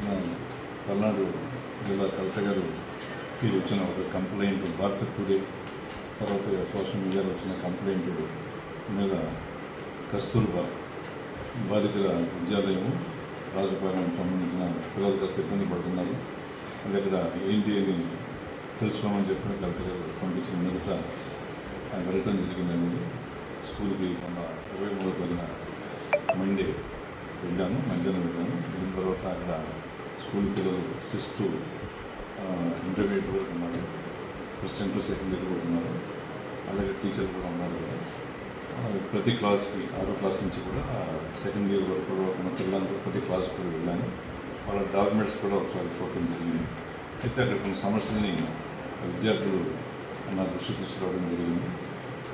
మన పల్నాడు జిల్లా కలెక్టర్ గారికి వచ్చిన ఒక కంప్లైంట్ భారత్ టుడే తర్వాత సోషల్ మీడియాలో వచ్చిన కంప్లైంట్ మీద కస్తూర్బా బాలికల విద్యాలయము రాజుపాలెం సంబంధించిన పిల్లలు కాస్త ఇబ్బంది పడుతున్నారు. అది అక్కడ ఏంటి అని తెలుసుకోమని చెప్పిన కలెక్టర్ గారు పంపించిన మీదట వెళ్ళటం జరిగిందండి. స్కూల్కి మొన్న 23వ తారీఖున మండే వెళ్ళాను, మధ్యాహ్నం వెళ్ళాను. వెళ్ళిన తర్వాత అక్కడ స్కూల్ పిల్లలు 6th to ఇంటర్మీడియట్ వరకు ఉన్నారు, ఫస్ట్ ఇంటర్ సెకండ్ ఇయర్ కూడా ఉన్నారు, అలాగే టీచర్లు కూడా ఉన్నారు. ప్రతి క్లాస్కి 6వ క్లాస్ నుంచి కూడా సెకండ్ ఇయర్ వరకు కూడా ఉన్న పిల్లలందరూ ప్రతి క్లాస్ కూడా వెళ్ళాను. వాళ్ళ డాక్యుమెంట్స్ కూడా ఒకసారి చూడటం జరిగింది. అయితే అక్కడ కొన్ని సమస్యల్ని విద్యార్థులు నా దృష్టికి తీసుకురావడం జరిగింది.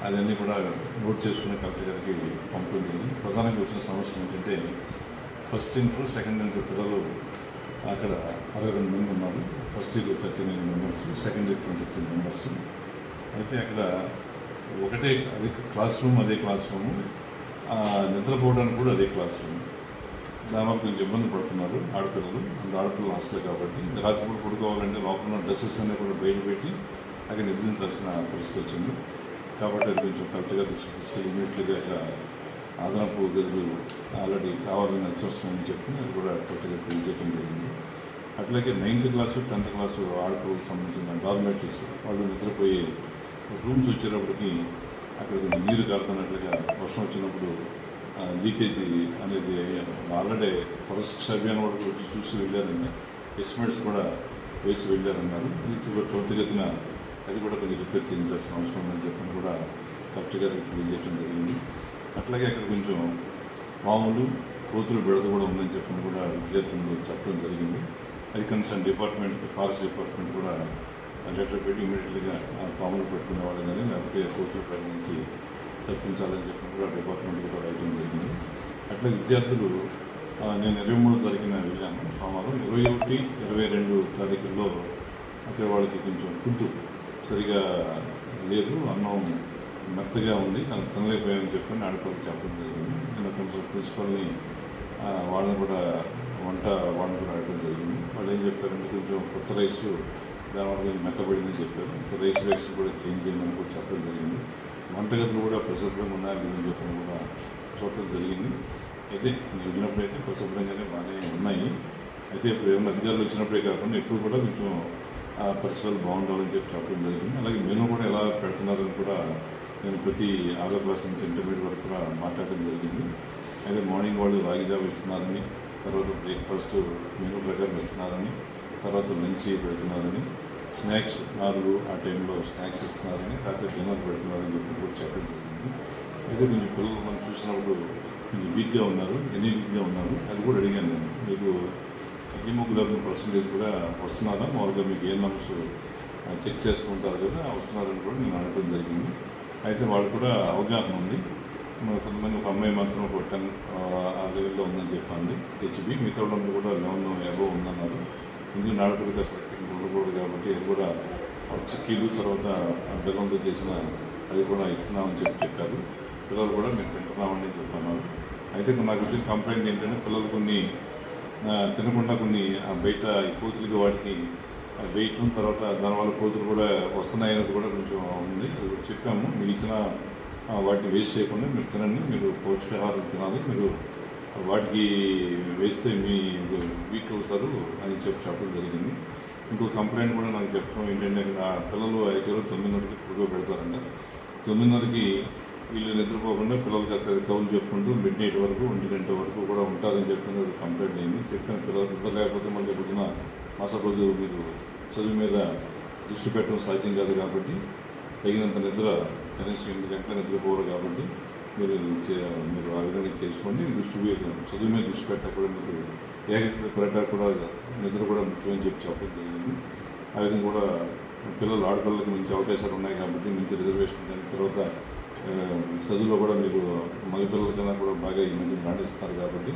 అవన్నీ కూడా నోట్ చేసుకునే కలెక్టర్ గారికి పంపడం జరిగింది. ప్రధానంగా వచ్చిన సమస్యలు ఏంటంటే ఫస్ట్ ఇంటర్ సెకండ్ ఇంటర్ పిల్లలు అక్కడ 62 మంది ఉన్నారు. First year 39 members, second year 23 members. అయితే అక్కడ ఒకటే అదే క్లాస్ రూమ్, అదే క్లాస్ రూము, నిద్రపోవడానికి కూడా అదే క్లాస్ రూమ్. దానివల్ల కొంచెం ఇబ్బంది పడుతున్నారు ఆడపిల్లలు. ఆడపిల్లలు హాస్టల్ కాబట్టి రాత్రి కూడా పడుకోవాలంటే లోపల డ్రెస్సెస్ అన్నీ కూడా బయట పెట్టి అక్కడ నిద్రించాల్సిన పరిస్థితి వచ్చింది. కాబట్టి అది కొంచెం కరెక్ట్గా దృష్టి తీసుకెళ్ళి ఇమీడియట్గా అక్కడ అదనపు గదులు ఆల్రెడీ కావాలని అత్యవసరమని చెప్పి అది కూడా కరెక్ట్గా తెలియజేయడం జరిగింది. అట్లాగే 9th క్లాసు 10th క్లాసు ఆడపిల్లలకు సంబంధించిన డార్మెటరీస్ వాళ్ళు నిద్రపోయే రూమ్స్ వచ్చేటప్పటికి అక్కడ కొంచెం నీరు కారుతున్నట్లుగా వర్షం వచ్చినప్పుడు లీకేజీ అనేది ఆల్రెడీ ఫరెస్ట్ అభియాన్ వరకు వచ్చి చూసి వెళ్ళారని ఎస్టిమేట్స్ కూడా వేసి వెళ్ళారన్నారు. ఇది త్వరితగతిన అది కూడా కొంచెం రిపేర్ చేయించాల్సిన అవసరం ఉందని చెప్పని కూడా కలెక్టర్ గారికి తెలియజేయడం జరిగింది. అట్లాగే అక్కడ కొంచెం పాములు, కోతులు బెడద కూడా ఉందని చెప్పని కూడా విద్యార్థులు చెప్పడం జరిగింది. అది కన్సర్న్ డిపార్ట్మెంట్కి, ఫారెస్ట్ డిపార్ట్మెంట్ కూడా లెటర్ పెట్టి ఇమీడియట్గా పాములు పెట్టుకునే వాళ్ళు కానీ లేకపోతే కోతుల పై నుంచి తప్పించాలని చెప్పి కూడా డిపార్ట్మెంట్ కూడా రాయడం జరిగింది. అట్లా విద్యార్థులు నేను 23వ తారీఖున వెళ్ళాను సోమవారం. 21, 22 తారీఖుల్లో అక్కడ వాళ్ళకి కొంచెం ఫుడ్ సరిగా లేదు, అన్నం మెత్తగా ఉంది, నాకు తినలేకపోయామని చెప్పని ఆడపిల్లకి చెప్పడం జరిగింది. నేను కొంచెం ప్రిన్సిపల్ని వాళ్ళని కూడా వాళ్ళని కూడా అడగడం జరిగింది. వాళ్ళు ఏం చెప్పారంటే కొంచెం కొత్త రైస్ దానివల్ల కొంచెం మెత్తబడిందని చెప్పారు. రైస్ కూడా చేంజ్ చేయమని కూడా చెప్పడం జరిగింది. వంటగదులు కూడా పరిశుభ్రంగా ఉన్నాయని చెప్పడం కూడా చూడటం జరిగింది. అయితే నేను వెళ్ళినప్పుడైతే పరిశుభ్రంగానే బాగానే ఉన్నాయి. అయితే ఇప్పుడు ఏమైనా అధికారులు వచ్చినప్పుడే కాకుండా ఎప్పుడు కూడా కొంచెం పరిసరాలు బాగుండాలని చెప్పి చెప్పడం జరిగింది. అలాగే మెనూ కూడా ఎలా పెడుతున్నారని కూడా నేను ప్రతి 6వ క్లాస్ నుంచి ఇంటర్మీడియట్ వరకు కూడా మాట్లాడడం జరిగింది. అయితే మార్నింగ్ వాళ్ళు రాగి జావ ఇస్తున్నారని, తర్వాత బ్రేక్ఫాస్ట్ మెనూ ప్రకారం ఇస్తున్నారని, తర్వాత లంచ్ పెడుతున్నారని, స్నాక్స్ 4 ఆ టైంలో స్నాక్స్ ఇస్తున్నారని, రాత్రి డిన్నర్ పెడుతున్నారని చెప్పి కూడా చెప్పడం జరిగింది. అయితే కొంచెం పిల్లలు మనం చూసినప్పుడు కొంచెం వీక్గా ఉన్నారు, వీక్గా ఉన్నారు. అది కూడా అడిగాను నేను, మీకు హీమోగ్లోబిన్ పర్సంటేజ్ కూడా వస్తున్నారా, మామూలుగా మీకు ఏ నమ్స్ చెక్ చేసుకుంటారు కదా వస్తున్నారని కూడా నేను అడగడం జరిగింది. అయితే వాళ్ళు కూడా అవగాహన ఉంది. కొంతమంది ఒక అమ్మాయి మాత్రం ఒక 10 ఆ లెవెల్లో ఉందని చెప్పండి హెచ్బి, మిగతా వాళ్ళందరూ కూడా 11 అబోవ్ ఉందన్నారు. ఇందులో ఆడపిల్లకి అసలు ఉండకూడదు కాబట్టి అది కూడా చిక్కీలు తర్వాత బెల్లంతో చేసిన అది కూడా ఇస్తున్నామని చెప్పారు. పిల్లలు కూడా మేము తింటున్నామని చెప్తున్నారు. అయితే నాకు వచ్చిన కంప్లైంట్ ఏంటంటే పిల్లలు కొన్ని తినకుండా కొన్ని బయట కోతులకి వాటికి వేయటం, తర్వాత దానివల్ల కోతులు కూడా వస్తున్నాయనేది కూడా కొంచెం ఉంది. అది కూడా చెప్పాము, మీకు ఇచ్చిన వాటిని వేస్ట్ చేయకుండా మీరు తినండి, మీరు పౌష్టికాహారం తినాలి, మీరు వాటికి వేస్తే మీ వీక్ అవుతారు అని చెప్పడం జరిగింది. ఇంకో కంప్లైంట్ కూడా నాకు చెప్పడం ఏంటంటే పిల్లలు యాక్చువల్గా 9:30కి పడుకోబెడతారంట. 9:30కి వీళ్ళు నిద్రపోకుండా పిల్లలు కాస్త కౌలు చెప్పుకుంటూ మిడ్-నైట్ వరకు 1 గంట వరకు కూడా ఉంటారని చెప్పిన కంప్లైంట్ అయింది. చెప్పిన పిల్లలు నిద్ర లేకపోతే మళ్ళీ పొద్దున మరుసటి రోజు మీరు చదువు మీద దృష్టి పెట్టడం సాధ్యం కాదు కాబట్టి తగినంత నిద్ర కనీసం 8 గంటల నిద్రపోరు కాబట్టి మీరు ఆ విధంగా చేసుకోండి. చదువు మీద దృష్టి పెట్టకుండా మీకు ఏకాగ్రత పెట్టడానికి కూడా నిద్ర కూడా ముఖ్యమని చెప్పడం జరిగింది. ఆ విధంగా కూడా పిల్లలు ఆడపిల్లలకు మంచి అవకాశాలు ఉన్నాయి కాబట్టి మంచి రిజర్వేషన్ కానీ తర్వాత చదువులో కూడా మీరు మగపిల్లల కన్నా కూడా బాగా ఈ మధ్య రాణిస్తారు కాబట్టి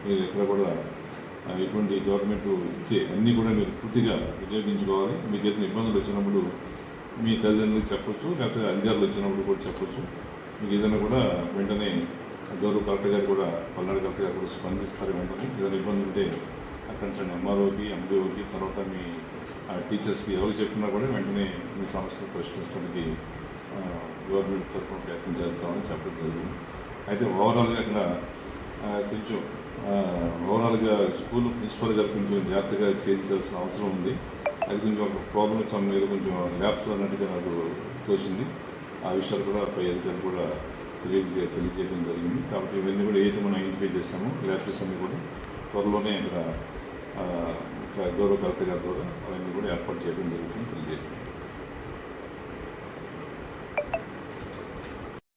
మీరు ఎక్కడ కూడా ఎటువంటి గవర్నమెంట్ ఇచ్చే అన్నీ కూడా మీరు పూర్తిగా వినియోగించుకోవాలి. మీకు ఏదైనా ఇబ్బందులు వచ్చినప్పుడు మీ తల్లిదండ్రులకు చెప్పొచ్చు, లేకపోతే అధికారులు వచ్చినప్పుడు కూడా చెప్పొచ్చు. మీకు ఏదైనా కూడా వెంటనే గౌరవ కలెక్టర్ గారు కూడా పల్నాడు కలెక్టర్ గారు కూడా స్పందిస్తారు. వెంటనే ఏదైనా ఇబ్బంది ఉంటే కన్సర్న్ ఎంఆర్ఓకి, ఎంబీఓకి, తర్వాత మీ టీచర్స్కి ఎవరికి చెప్పినా కూడా వెంటనే మీ సమస్యలు పరిష్కరించడానికి గవర్నమెంట్ తరఫున ప్రయత్నం చేస్తామని చెప్పడం జరిగింది. అయితే ఓవరాల్గా అక్కడ కొంచెం ఓవరాల్గా స్కూల్ ప్రిన్సిపల్ గారు కొంచెం జాగ్రత్తగా చేయించాల్సిన అవసరం ఉంది. అది కొంచెం ఒక ప్రాబ్లమ్స్ మీద కొంచెం ల్యాబ్స్ అన్నట్టుగా నాకు తోచింది. ఆ విషయాలు కూడా పై అధికారులు కూడా తెలియజేయడం జరిగింది. కాబట్టి ఇవన్నీ కూడా ఏదైతే మనం ఐడెంటిఫై చేస్తామో ల్యాబ్స్ అన్నీ కూడా త్వరలోనే ఇక్కడ గౌరవ కలెక్టర్ గారి ద్వారా అవన్నీ కూడా ఏర్పాటు చేయడం జరుగుతుంది తెలియజేయడం.